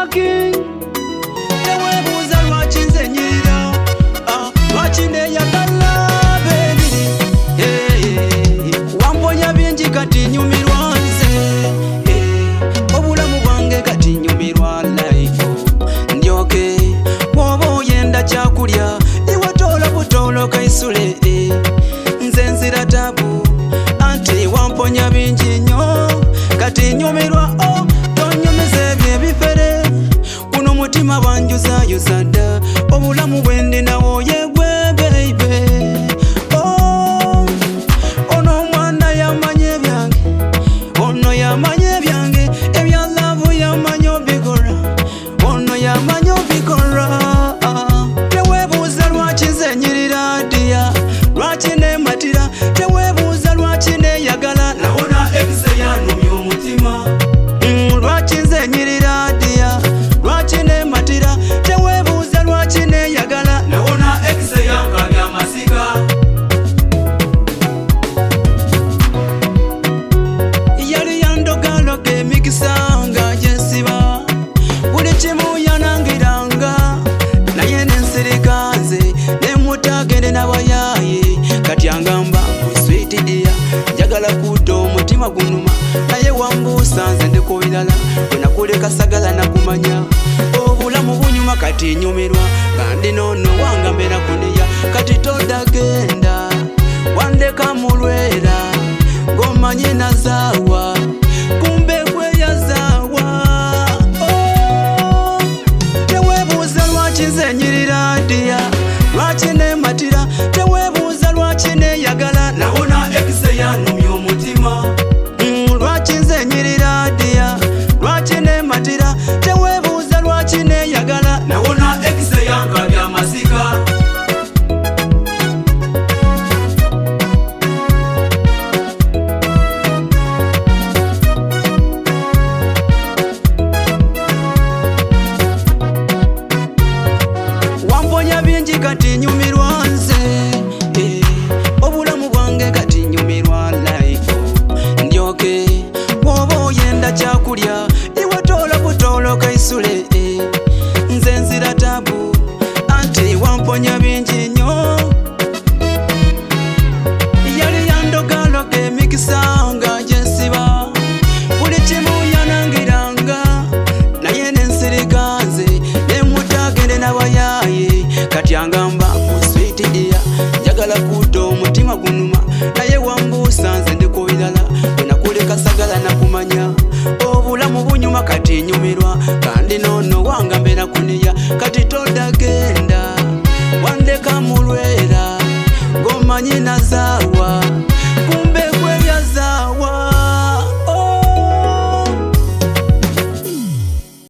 talking. Tewebuuza lwaki nze nyirira, lwaki neyagala baby. Wamponya bingi kati nyumirwa nze, obulamu bwange kati nyumirwa life. Ndyoke bw'oba oyenda kyakulya iwe toola butoolo kaisule, nze nzira tabu anti wamponya bingi nnyo kati nyumirwa. Tonyumiza ebyo ebifere guno mutima wanjuzayuza dda, obulamu bwendi nawo yegwe baby. Ono omwana yamanya ebyange, ono yamanya ebyange, ebya love yamanya obikola, ono yamanya obikola. Tewebuuza lwaki nze nyirira ddiya, lwaki nematira, tewebuuza lwaki neyagala, nawona ebize yanumya omutima. Lwaki nze nyirira ddiya, lwaki nematira, tewebuuza lwaki neyagala, nawona ebize yankabya amasiga. Yali yandogaloga emikisa nga gyensiba, buli kimu yanangiranga, naye nensirika nze nemutagende nabayaaye. Kati angamba sweet dear, njagala kudda omutima gunuma, naye wambuusa nze ndi ku birala, bwe nakuleka sagala nakumanya. Obulamu bunyuma kati nyumirwa, kandi noono wanga mbeera kuneya. Kati todagenda wandeka mulwera, ng'omanyi nazaawa kumbe gwe yazaawa. Tewebuuza lwaki nze nyirira ddiya, lwaki nematira, tewebuuza lwaki neyagala, nawona ekize yanumya omutima. Lwaki nze nyirira ddiya, lwaki nematira, tewebuuza lwaki neyagala, nawona ekize yankabya amasiga. Wamponya bingi kati nyumirwa nze, obulamu bwange kati nyumirwa life. Ndyoke bw'oba oyenda kyakulya iwe toola butoolo kaisule, nze nzira tabu anti wamponya bingi nnyo. Yali yandogaloga emikisa nga gyensiba, buli kimu yanangiranga, naye nensirika nze nemutagende nabayaaye. Kati angamba sweet dear, njagala kudda omutima gunuma, naye wambuusa nze ndi ku birala, bwe nakuleka sagala nakumanya. Obulamu bunyuma kati nyumirwa, kandi noono wanga mbeera kuneya.